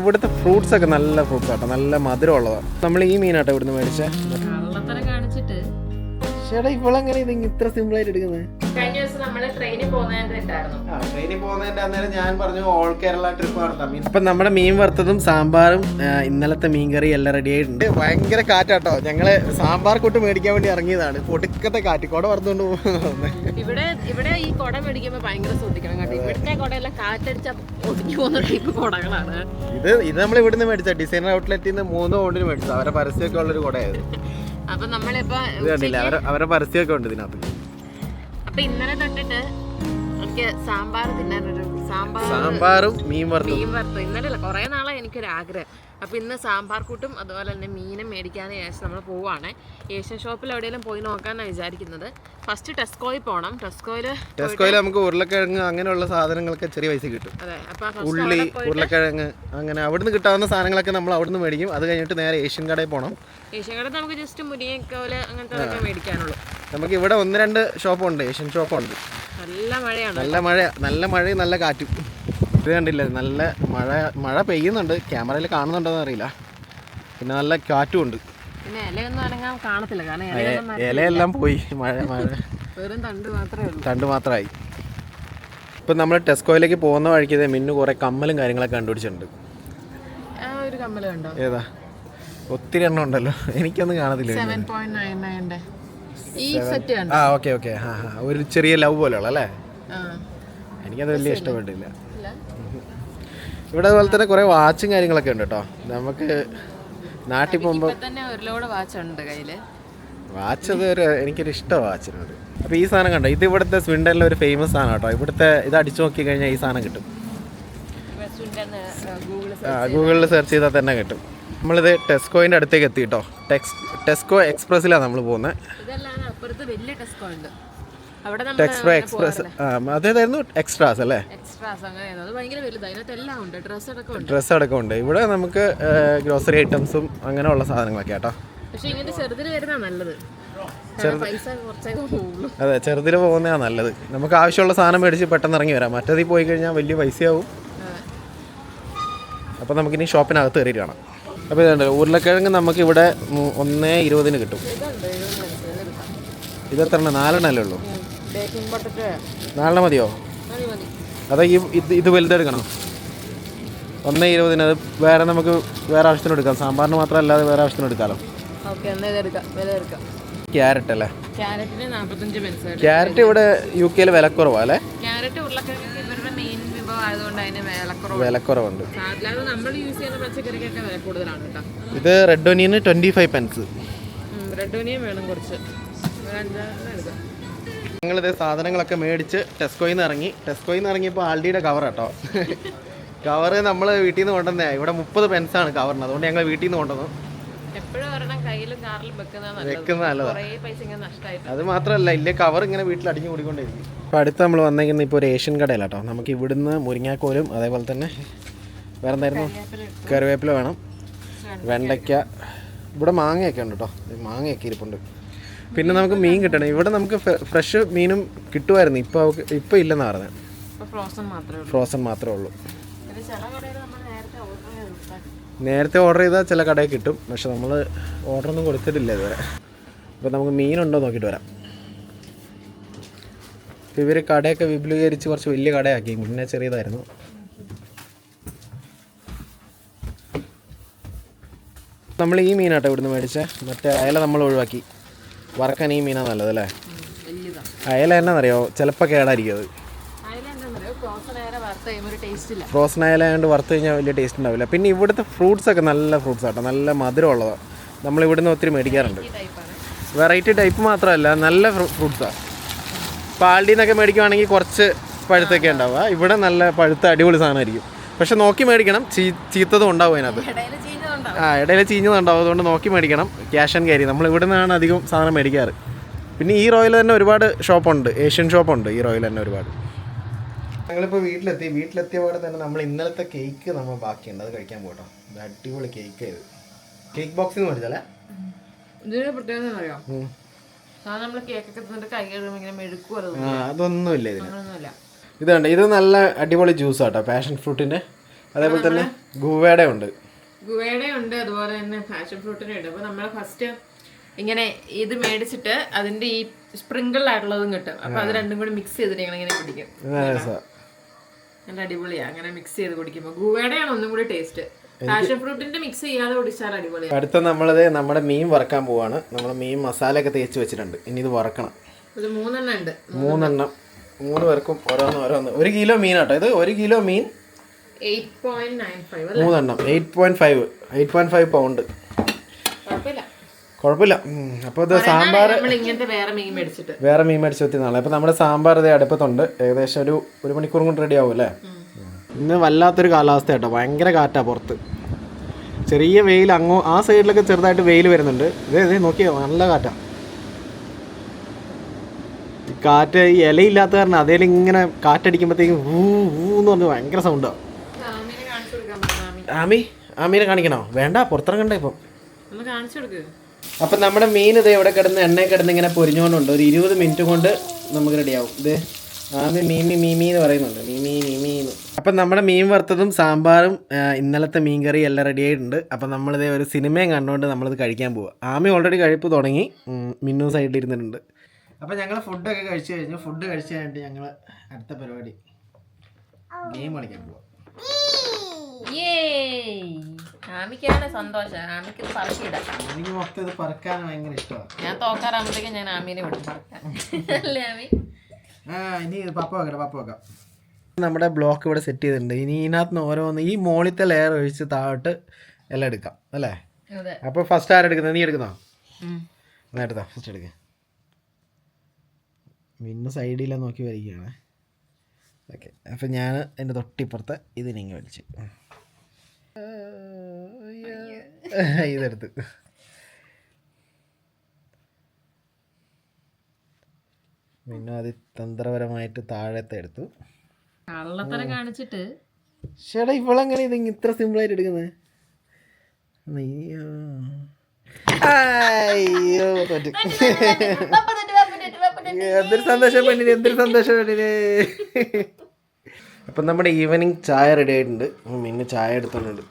ഇവിടുത്തെ ഫ്രൂട്ട്സ് ഒക്കെ നല്ല ഫ്രൂട്ട്സ് ആട്ടോ, നല്ല മധുരമുള്ളതാണ്. നമ്മൾ ഈ മീനാട്ടോ ഇവിടുന്ന് മേടിച്ചേ. ചേട്ടാ ഇവളെങ്ങനെ ഇത് ഇത്ര സിമ്പിൾ ആയിട്ട് എടുക്കുന്നത്? കഴിഞ്ഞ ദിവസം നമ്മള് ട്രെയിനിൽ പോകുന്നതിന്റെ അന്നേരം ഞാൻ പറഞ്ഞു ഓൾ കേരള ട്രിപ്പ് നടത്താം. ഇപ്പൊ നമ്മുടെ മീൻ വറുത്തതും സാമ്പാറും ഇന്നലത്തെ മീൻകറി എല്ലാം റെഡി ആയിട്ടുണ്ട്. ഭയങ്കര കാറ്റാട്ടോ. ഞങ്ങള് സാമ്പാർ കൂട്ട് മേടിക്കാൻ വേണ്ടി ഇറങ്ങിയതാണ്. പൊടുക്കത്തെ കാറ്റ്, കുട വറുത്തോണ്ട് പോകുന്നത്. ഇവിടെ ഈ കുട മേടിക്കുമ്പോ ഭയങ്കര ശ്രദ്ധിക്കണം കേട്ടോ. ഇവിടുത്തെ കുടയെല്ലാം കാറ്റടിച്ച ഒടിഞ്ഞു പോകുന്ന ടൈപ്പ് കുടകളാണ്. ഇത് നമ്മൾ ഇവിടുന്ന് മേടിച്ച ഡിസൈനർ ഔട്ട്ലെറ്റിൽ നിന്ന് 3 പൗണ്ടിന് മേടിച്ചത്. അവരെ പരസ്യമൊക്കെ ഉള്ളൊരു കുടയായത്. അപ്പൊ നമ്മളിപ്പോ അവരെ പരസ്യമൊക്കെ ഉണ്ട് ഇതിനകത്ത്. അപ്പൊ ഇന്നലെ തൊട്ടിട്ട് എനിക്ക് സാമ്പാർ തിന്നാനൊരു സാമ്പാറും മീൻ വറുത്തും ഇന്നലെ അല്ല, കുറെ നാളായി എനിക്കൊരു ആഗ്രഹം. അപ്പൊ ഇന്ന് സാമ്പാർ കൂട്ടും അതുപോലെ തന്നെ മീനും മേടിക്കാന്ന് വിചാരിച്ച് നമ്മൾ പോവാണ്. ഏഷ്യൻ ഷോപ്പിൽ എവിടെയെങ്കിലും പോയി നോക്കാന്നാണ് വിചാരിക്കുന്നത്. ഫസ്റ്റ് ടെസ്കോയിൽ പോകണം. ടെസ്കോയിൽ നമുക്ക് ഉരുളക്കിഴങ്ങ് അങ്ങനെയുള്ള സാധനങ്ങളൊക്കെ ചെറിയ പൈസ കിട്ടും. അതെ, അപ്പൊ ഉള്ളി, ഉരുളക്കിഴങ്ങ് അങ്ങനെ അവിടുന്ന് കിട്ടാവുന്ന സാധനങ്ങളൊക്കെ നമ്മൾ അവിടുന്ന് മേടിക്കും. അത് കഴിഞ്ഞിട്ട് നേരെ ഏഷ്യൻ കടയിൽ പോകണം. ഏഷ്യൻ കടയിൽ നമുക്ക് ജസ്റ്റ് മുരിങ്ങക്കോല് അങ്ങനത്തെ മേടിക്കാനുള്ളൂ. നമുക്ക് ഇവിടെ 1-2 ഷോപ്പുണ്ട്, ഏഷ്യൻ ഷോപ്പുണ്ട്. നല്ല മഴയും നല്ല കാറ്റും. ഇത് കണ്ടില്ലേ, നല്ല മഴ പെയ്യുന്നുണ്ട്. ക്യാമറയിൽ കാണുന്നുണ്ടോന്ന് അറിയില്ല. പിന്നെ നല്ല കാറ്റും ഉണ്ട്. പിന്നെ ഇലയൊന്നും അനങ്ങാൻ കാണത്തില്ല, കാരണം ഇലയെല്ലാം പോയി. മഴ വെറും തണ്ട് മാത്രമായി. ഇപ്പം നമ്മൾ ടെസ്കോയിലേക്ക് പോകുന്ന വഴിക്ക് മിന്നു കുറേ കമ്മലും കാര്യങ്ങളൊക്കെ കണ്ടുപിടിച്ചിട്ടുണ്ട്. ഒരു കമ്മൽ കണ്ടോ? ഏതാ? ഒത്തിരി എണ്ണം ഉണ്ടല്ലോ, എനിക്കൊന്നും കാണത്തില്ല. 7.99 ഈ സെറ്റ് കണ്ടോ? ഓക്കെ ഒരു ചെറിയ ലവ് പോലെയുള്ള അല്ലേ? എനിക്കത് വലിയ ഇഷ്ടപ്പെട്ടില്ല. ഇവിടെ അതുപോലെ തന്നെ കുറെ വാച്ചും കാര്യങ്ങളൊക്കെ ഉണ്ട് കേട്ടോ. നമുക്ക് നാട്ടിൽ പോകുമ്പോൾ തന്നെ ഒരു ലോഡ് വാച്ച് ഉണ്ട് കയ്യില്. വാച്ച് എനിക്കൊരു ഇഷ്ടം വാച്ചിനോട്. അപ്പോൾ ഈ സാധനം കണ്ടോ, ഇത് ഇവിടുത്തെ സ്വിൻഡനിലെ ഒരു ഫേമസ് സാധനം കേട്ടോ. ഇവിടുത്തെ ഇത് അടിച്ചു നോക്കി കഴിഞ്ഞാൽ ഈ സാധനം കിട്ടും. ഗൂഗിളിൽ സെർച്ച് ചെയ്താൽ തന്നെ കിട്ടും. നമ്മളിത് ടെസ്കോയിൻ്റെ അടുത്തേക്ക് എത്തി കേട്ടോ. ടെസ്കോ എക്സ്പ്രസ്സിലാണ് നമ്മൾ പോകുന്നത്. ടെക്സ്പ്രോ എക്സ്പ്രസ് അതേതായിരുന്നു? എക്സ്ട്രാസ് അല്ലേ? ഡ്രസ്സ് അടക്കം ഉണ്ട്. ഇവിടെ നമുക്ക് ഗ്രോസറി ഐറ്റംസും അങ്ങനെയുള്ള സാധനങ്ങളൊക്കെ കേട്ടോ. അതെ, ചെറുതിൽ പോകുന്നതാണ് നല്ലത്. നമുക്ക് ആവശ്യമുള്ള സാധനം മേടിച്ച് പെട്ടെന്ന് ഇറങ്ങി വരാം. മറ്റേതിൽ പോയി കഴിഞ്ഞാൽ വലിയ പൈസയാവും. അപ്പോൾ നമുക്കിനി ഷോപ്പിനകത്ത് കയറി കാണാം. അപ്പോൾ ഇതുണ്ട്, ഉരുളക്കിഴങ്ങ് നമുക്കിവിടെ 1.20 കിട്ടും. ഇതെത്ര 4 ഉള്ളൂ? 4 മതിയോ? അതാ ഇത് വലുതെടുക്കണം. 1.20. അത് നമുക്ക് വേറെ ആവശ്യത്തിന് എടുക്കാം. സാമ്പാറിന് മാത്രമല്ലാതെ വേറെ ആവശ്യത്തിന് എടുക്കാമല്ലോ. ക്യാരറ്റ് അല്ലേ? ക്യാരറ്റ് ഇവിടെ UK വിലക്കുറവാ അല്ലേ? വിലക്കുറവുണ്ട്. ഇത് റെഡ് ഒനിയന് 25 pence. ഞങ്ങളിത് സാധനങ്ങളൊക്കെ മേടിച്ച് ടെസ്കോയിൽ നിന്ന് ഇറങ്ങിയപ്പോൾ ആൾഡിയുടെ കവർ കേട്ടോ. കവറ് നമ്മൾ വീട്ടിൽ നിന്ന് കൊണ്ടുവന്നേ. ഇവിടെ 30 pence ആണ് കവറിന്. അതുകൊണ്ട് ഞങ്ങൾ വീട്ടിൽ നിന്ന് കൊണ്ടുവന്നു. വെക്കുന്ന നല്ലതാണ്. അത് മാത്രമല്ല, ഇല്ലേ കവർ ഇങ്ങനെ വീട്ടിൽ അടിഞ്ഞു കൂടിക്കൊണ്ടിരിക്കും. അപ്പോൾ അടുത്ത് നമ്മൾ വന്നേക്കുന്ന ഇപ്പോൾ ഒരു ഏഷ്യൻ കടയിലാണ് കേട്ടോ. നമുക്ക് ഇവിടുന്ന് മുരിങ്ങാക്കോലും അതേപോലെ തന്നെ വേറെ എന്തായിരുന്നു, കറിവേപ്പില വേണം, വെണ്ടയ്ക്ക, ഇവിടെ മാങ്ങയൊക്കെ ഉണ്ട് കേട്ടോ. മാങ്ങയൊക്കെ ഇരിപ്പുണ്ട്. പിന്നെ നമുക്ക് മീൻ കിട്ടണം. ഇവിടെ നമുക്ക് ഫ്രഷ് മീനും കിട്ടുമായിരുന്നു. ഇപ്പോൾ ഇല്ലെന്നാണ് പറഞ്ഞത്. ഫ്രോസൺ മാത്രമേ ഉള്ളൂ. നേരത്തെ ഓർഡർ ചെയ്താൽ ചില കടയിൽ കിട്ടും, പക്ഷെ നമ്മൾ ഓർഡറൊന്നും കൊടുത്തിട്ടില്ല ഇതുവരെ. അപ്പോൾ നമുക്ക് മീനുണ്ടോ നോക്കിയിട്ട് വരാം. ഇപ്പോൾ ഇവർ കടയൊക്കെ വിപുലീകരിച്ച് കുറച്ച് വലിയ കടയാക്കി. മുന്നേ ചെറിയതായിരുന്നു. നമ്മൾ ഈ മീനാട്ടോ ഇവിടുന്ന് മേടിച്ചേ. മറ്റേ അയല നമ്മൾ ഒഴിവാക്കി. വറക്കാൻ ഈ മീനാണ് നല്ലതല്ലേ? അയല എന്നാന്നറിയോ, ചിലപ്പോൾ കേടായിരിക്കും. അത് ഫ്രോസൺ അയല ആയതുകൊണ്ട് വറുത്ത് കഴിഞ്ഞാൽ വലിയ ടേസ്റ്റ് ഉണ്ടാവില്ല. പിന്നെ ഇവിടുത്തെ ഫ്രൂട്ട്സ് ഒക്കെ നല്ല ഫ്രൂട്ട്സ് ആട്ടോ, നല്ല മധുരമുള്ളതാണ്. നമ്മൾ ഇവിടുന്ന് ഒത്തിരി മേടിക്കാറുണ്ട്. വെറൈറ്റി ടൈപ്പ് മാത്രമല്ല, നല്ല ഫ്രൂട്ട്സാണ്. പാൽഡിയിൽ നിന്നൊക്കെ മേടിക്കുവാണെങ്കിൽ കുറച്ച് പഴുത്തൊക്കെ ഉണ്ടാവുക. ഇവിടെ നല്ല പഴുത്ത അടിപൊളി സാധനമായിരിക്കും. പക്ഷെ നോക്കി മേടിക്കണം, ചീത്തതും ഉണ്ടാവും അതിനകത്ത്. ഇടയിൽ ചീഞ്ഞതുണ്ടാവും. അതുകൊണ്ട് നോക്കി മേടിക്കണം. Cash and carry. നമ്മൾ ഇവിടെ നിന്നാണ് അധികം സാധനം മേടിക്കാറ്. പിന്നെ ഈ റോയിൽ തന്നെ ഒരുപാട് ഷോപ്പുണ്ട്, ഏഷ്യൻ ഷോപ്പുണ്ട് ഈ റോയിൽ തന്നെ ഒരുപാട്. ഞങ്ങളിപ്പോൾ വീട്ടിലെത്തിയപാടെ തന്നെ നമ്മൾ ഇന്നലത്തെ കേക്ക് നമ്മൾ ബാക്കിയുണ്ട്, അത് കഴിക്കാൻ പോകട്ടോ. അടിപൊളി കേക്ക് ആയത്. കേക്ക് ബോക്സിൽ മേടിച്ചല്ലേ? അതൊന്നുമില്ല ഇതിന്. ഇതുണ്ട്, ഇത് നല്ല അടിപൊളി ജ്യൂസാട്ടോ. പാഷൻ ഫ്രൂട്ടിൻ്റെ അതേപോലെ തന്നെ ഗുവേടെ ഉണ്ട്, ഗുവേടെ ഉണ്ട്, അതുപോലെ തന്നെ പാഷൻ ഫ്രൂട്ടിൻ്റെ ഉണ്ട്. അപ്പോൾ നമ്മൾ ഫസ്റ്റ് ഇങ്ങനെ ഇത് മേടിച്ചിട്ട് അതിന്റെ ഈ സ്പ്രിങ്കിൾ ആയിട്ടുള്ളതും കിട്ടും. അപ്പൊ അത് രണ്ടും കൂടി മിക്സ് ചെയ്തിട്ട് ഇങ്ങനെ പിടിക്കും. നല്ല അടിപൊളിയാണ് അങ്ങനെ മിക്സ് ചെയ്ത് കുടിക്കുമ്പോൾ. ഗുവേടയാണ് ഒന്നും കൂടി ടേസ്റ്റ്. പാഷൻ ഫ്രൂട്ടിന്റെ മിക്സ് ചെയ്യാതെ കുടിച്ചാൽ അടിപൊളിയാണ്. അടുത്ത നമ്മളത് നമ്മുടെ മീൻ വറക്കാൻ പോവാണ്. നമ്മൾ മീൻ മസാല ഒക്കെ തേച്ച് വെച്ചിട്ടുണ്ട്. ഇനി ഇത് വറക്കണം. ഇത് 3 എണ്ണം ഉണ്ട്. 3 എണ്ണം 3 പേർക്കും ഓരോന്ന് 1 കിലോ മീൻ കേട്ടോ. ഇത് 1 കിലോ മീൻ 8.95 3 എണ്ണം 8.5 പൗണ്ട്. കുഴപ്പമില്ല. അപ്പോൾ ഇത് സാമ്പാർ വേറെ മീൻ മേടിച്ച് വെത്തി നാളെ. അപ്പോൾ നമ്മുടെ സാമ്പാർ ഇത് അടുപ്പത്തുണ്ട്. ഏകദേശം ഒരു മണിക്കൂർ കൊണ്ട് റെഡി ആവും അല്ലേ. ഇന്ന് വല്ലാത്തൊരു കാലാവസ്ഥ കേട്ടോ. ഭയങ്കര കാറ്റാണ് പുറത്ത്. ചെറിയ വെയിൽ ആ സൈഡിലൊക്കെ ചെറുതായിട്ട് വെയിൽ വരുന്നുണ്ട്. ഇതേ നോക്കിയോ, നല്ല കാറ്റാണ്. കാറ്റ് ഈ ഇലയില്ലാത്ത കാരണം അതേലും ഇങ്ങനെ കാറ്റടിക്കുമ്പോഴത്തേക്കും എന്ന് പറഞ്ഞ് ഭയങ്കര സൗണ്ടാണ്. ആമീനെ കാണിക്കണോ? വേണ്ട, പുറത്തിറങ്ങണ്ടേ ഇപ്പം. അപ്പം നമ്മുടെ മീൻ ഇത് എവിടെ കിടന്ന് എണ്ണയിൽ കിടന്ന് ഇങ്ങനെ പൊരിഞ്ഞുകൊണ്ടുണ്ട്. ഒരു 20 മിനിറ്റ് കൊണ്ട് നമുക്ക് റെഡിയാവും. ഇത് ആദ്യം മീമി എന്ന് പറയുന്നുണ്ട്. മീമീന്ന്. അപ്പം നമ്മുടെ മീൻ വറുത്തതും സാമ്പാറും ഇന്നലത്തെ മീൻ കറി എല്ലാം റെഡി ആയിട്ടുണ്ട്. അപ്പം നമ്മളിത് ഒരു സിനിമയും കണ്ടുകൊണ്ട് നമ്മളിത് കഴിക്കാൻ പോവുക. ആമി ഓൾറെഡി കഴിപ്പ് തുടങ്ങി. മിന്നു സൈഡിൽ ഇരുന്നിട്ടുണ്ട്. അപ്പം ഞങ്ങൾ ഫുഡൊക്കെ കഴിച്ചു കഴിഞ്ഞു. ഫുഡ് കഴിച്ച് കഴിഞ്ഞിട്ട് ഞങ്ങൾ അടുത്ത പരിപാടി ഗെയിം കളിക്കാൻ പോവാം. ആമിക്കാണ് സന്തോഷം. ആമിക്ക് പറക്കിയിടാം. എനിക്ക് മൊത്തം ഇത് പറക്കാൻ ഭയങ്കര ഇഷ്ടമാണ്. ഞാൻ തോക്കാറാകുമ്പോഴത്തേക്കും ഞാൻ ആമീനെ വിടും പറക്കാൻ. അല്ലേ ആമി? ഇനി പപ്പ വെക്കാം. നമ്മുടെ ബ്ലോക്ക് ഇവിടെ സെറ്റ് ചെയ്തിട്ടുണ്ട്. ഇനി ഇതിനകത്ത് ഓരോന്ന് ഈ മോളിത്തെ ലെയർ ഒഴിച്ച് താഴോട്ട് എല്ലാം എടുക്കാം അല്ലേ. അപ്പോൾ ഫസ്റ്റ് ആരെടുക്കുന്നത്? നീ എടുക്കുന്നോ? എടുത്താ ഫസ്റ്റ് എടുക്കുക. മിന്നു സൈഡിലെ നോക്കി വരികയാണ്. ഓക്കെ, അപ്പം ഞാൻ എൻ്റെ തൊട്ടിപ്പുറത്ത് ഇതിനിങ്ങ് വലിച്ചു ഇതെടുത്ത്. പിന്നെ അത് തന്ത്രപരമായിട്ട് താഴത്തെ എടുത്ു. കള്ളത്തരം കാണിച്ചിട്ട് ചേട്ടാ ഇവളെങ്ങനെ ഇത് ഇത്ര സിമ്പിളായിട്ട് എടുക്കുന്നത്? അയ്യോ തോറ്റു. എന്തൊരു സന്തോഷം പെണ്ണിന്. അപ്പം നമ്മുടെ ഈവനിങ് ചായ റെഡി ആയിട്ടുണ്ട്. പിന്നെ ചായ എടുത്തോണ്ട്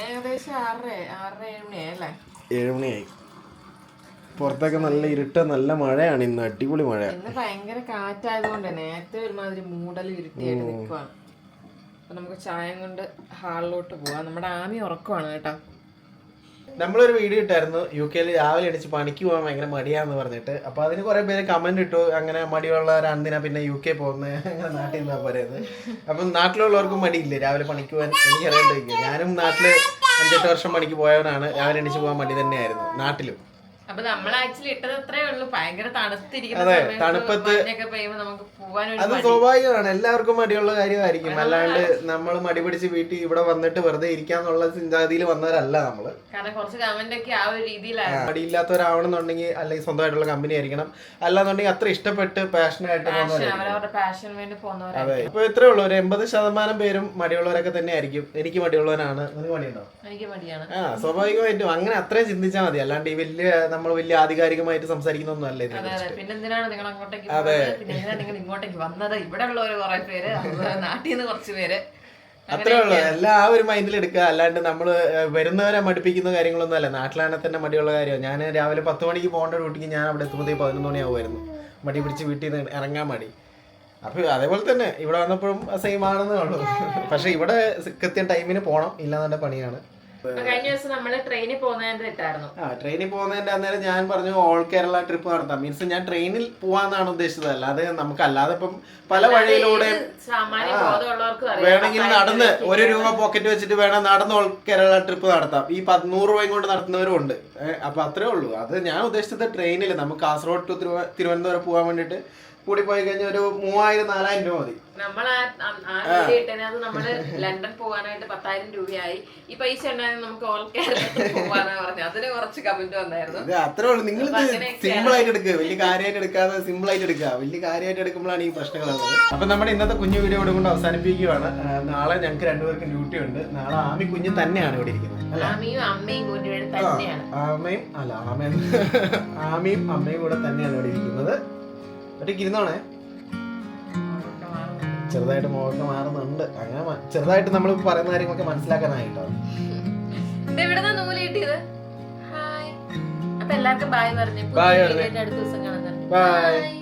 ഏകദേശം 7 മണിയായി. പുറത്തൊക്കെ നല്ല ഇരുട്ട്, നല്ല മഴയാണ് ഇന്ന്. അടിപൊളി മഴ. ഇന്ന് ഭയങ്കര കാറ്റായതുകൊണ്ട് നേരത്തെ ഒരുമാതിരി മൂടൽ ഇരുട്ടിയായിട്ട് നിൽക്കുവാണ്. അപ്പൊ നമുക്ക് ചായ കൊണ്ട് ഹാളിലോട്ട് പോവാം. നമ്മുടെ ആമി ഉറക്കമാണ് കേട്ടോ. നമ്മളൊരു വീഡിയോ ഇട്ടായിരുന്നു UK രാവിലെ അടിച്ച് പണിക്ക് പോകാൻ ഭയങ്കര മടിയാന്ന് പറഞ്ഞിട്ട്. അപ്പോൾ അതിന് കുറേ പേര് കമന്റ് ഇട്ടു, അങ്ങനെ മടിയുള്ളവരാണെന്തിനാ പിന്നെ UK പോകുന്നത്, അങ്ങനെ നാട്ടിൽ നിന്നാ പറയുന്നത്. അപ്പം നാട്ടിലുള്ളവർക്കും മടിയില്ലേ രാവിലെ പണിക്ക് പോകാൻ? എനിക്കറിയാണ്ടിരിക്കും. ഞാനും നാട്ടിൽ 5-8 വർഷം പണിക്ക് പോയവനാണ്. രാവിലെ അടിച്ച് പോകാൻ മടി തന്നെയായിരുന്നു നാട്ടിലും. അപ്പൊ നമ്മൾ ആക്ച്വലി ഇട്ടത് അത്രേ ഉള്ളൂ. ഭയങ്കര തണുത്തിരിക്കുന്ന തണുപ്പത്ത് നമുക്ക് പോകാൻ അത് സ്വാഭാവികമാണ്. എല്ലാവർക്കും മടിയുള്ള കാര്യമായിരിക്കും. അല്ലാണ്ട് നമ്മൾ മടി പിടിച്ച് വീട്ടിൽ ഇവിടെ വന്നിട്ട് വെറുതെ ഇരിക്കാന്നുള്ള ചിന്താഗതിയിൽ വന്നവരല്ല നമ്മള്. കാരണം കുറച്ച് കമന്റ് ഒക്കെ ആ ഒരു രീതിയിലാണ്. മടിയില്ലാത്തവരാവണമെന്നുണ്ടെങ്കിൽ അല്ലെങ്കിൽ സ്വന്തമായിട്ടുള്ള കമ്പനി ആയിരിക്കണം. അല്ലാന്നുണ്ടെങ്കിൽ അത്ര ഇഷ്ടപ്പെട്ട് പാഷനായിട്ട് പോകുന്നവരായിരിക്കും. അതെ, ഇപ്പൊ ഇത്രേ ഉള്ളൂ. ഒരു 80% പേരും മടിയുള്ളവരൊക്കെ തന്നെ ആയിരിക്കും. എനിക്ക് മടിയുള്ളവനാണ്. നിനക്ക് മടിയുണ്ടോ? എനിക്ക് മടിയാണ്. സ്വാഭാവികമായിട്ടും അങ്ങനെ അത്രയും ചിന്തിച്ചാൽ മതി. അല്ലാണ്ട് ഈ നമ്മൾ വലിയ ആധികാരികമായിട്ട് സംസാരിക്കുന്നൊന്നും അല്ല ഇത്. പിന്നെ എന്തിനാണ് നിങ്ങൾ അങ്ങോട്ടേക്ക് പോകുന്നത്? പിന്നെ എന്തിനാണ് നിങ്ങൾ ഇങ്ങോട്ടേക്ക് വന്നത്? ഇവിടെ ഉള്ളവര് കുറെ പേര്, നാട്ടിൽ നിന്ന് കുറച്ച് പേര്, അത്രേ ഉള്ളൂ. എല്ലാം ആ ഒരു മൈൻഡിൽ എടുക്കുക. അല്ലാണ്ട് നമ്മള് വരുന്നവരെ മടുപ്പിക്കുന്ന കാര്യങ്ങളൊന്നും അല്ല. നാട്ടിലാണെങ്കിൽ തന്നെ മടിയുള്ള കാര്യമാണ്. ഞാൻ രാവിലെ 10 മണിക്ക് പോകേണ്ട ഡ്യൂട്ടിക്ക് ഞാൻ അവിടെ എത്തുമ്പോഴത്തേക്ക് 11 മണിയാവുമായിരുന്നു. മടി പിടിച്ച് വീട്ടിൽ നിന്ന് ഇറങ്ങാൻ മടി. അപ്പൊ അതേപോലെ തന്നെ ഇവിടെ വന്നപ്പോഴും സെയിം ആണെന്നേ ഉള്ളൂ. പക്ഷെ ഇവിടെ കൃത്യം ടൈമിന് പോകണം, ഇല്ലാതെ പണിയാണ്. കഴിഞ്ഞ ദിവസം നമ്മള് ട്രെയിനിൽ പോകുന്നതിന്റെ അന്നേരം ഞാൻ പറഞ്ഞു ഓൾ കേരള ട്രിപ്പ് നടത്താം. മീൻസ് ഞാൻ ട്രെയിനിൽ പോവാന്നാണ് ഉദ്ദേശിച്ചത്. അല്ലാതെ നമുക്ക് അല്ലാതെ ഇപ്പം പല വഴിയിലൂടെ വേണമെങ്കിൽ നടന്ന് 1 രൂപ പോക്കറ്റ് വെച്ചിട്ട് വേണം നടന്ന് ഓൾ കേരള ട്രിപ്പ് നടത്താം. ഈ 100 രൂപയും കൊണ്ട് നടത്തുന്നവരും ഉണ്ട്. അപ്പൊ അത്രേ ഉള്ളൂ. അത് ഞാൻ ഉദ്ദേശിച്ചത് ട്രെയിനിൽ നമുക്ക് കാസർഗോഡ് ടു തിരുവനന്തപുരം പോകാൻ വേണ്ടിട്ട് കൂടി പോയി കഴിഞ്ഞാൽ ഒരു 3000-4000 രൂപ മതി. നമ്മള് നമ്മള് ലണ്ടൻ പോകാനായിട്ട് 10,000 രൂപയായി. ഈ പൈസ ഉണ്ടായിരുന്നു നമുക്ക് ഓൾ കേരളത്തിൽ പോകാനാണ് പറഞ്ഞത്. അതിന് കുറച്ച് കമന്റ് വന്നായിരുന്നു. അത്രേ ഉള്ളൂ. നിങ്ങൾ സിമ്പിൾ ആയിട്ട് എടുക്കുക, വലിയ കാര്യമായിട്ട് എടുക്കാതെ സിമ്പിൾ ആയിട്ട് എടുക്കുക. വലിയ കാര്യമായിട്ട് എടുക്കുമ്പോഴാണ് ഈ പ്രശ്നങ്ങളുള്ളത്. അപ്പൊ നമ്മുടെ ഇന്നത്തെ കുഞ്ഞു വീഡിയോ ഇവിടെ കൊണ്ട് അവസാനിപ്പിക്കുകയാണ്. നാളെ ഞങ്ങൾക്ക് 2 പേർക്കും ഡ്യൂട്ടി ഉണ്ട്. നാളെ ആമി കുഞ്ഞ് തന്നെയാണ് ഇവിടെ ഇരിക്കുന്നത്. ആമിയും അമ്മയും അമ്മയും കൂടെ തന്നെയാണ് ഇവിടെ ഇരിക്കുന്നത്. ഒറ്റയ്ക്ക് ഇരുന്നോണേ. ചെറുതായിട്ട് മുഖമൊക്കെ മാറുന്നുണ്ട്. അങ്ങനെ ചെറുതായിട്ട് നമ്മൾ പറയുന്ന കാര്യങ്ങളൊക്കെ മനസ്സിലാക്കാനായിട്ടോ. എവിടെന്നാ നൂല് കിട്ടിയത്? ഹായ്. അപ്പൊ എല്ലാവർക്കും ബായ് പറഞ്ഞു. Bye. അടുത്ത ദിവസം കാണാൻ. ബൈ.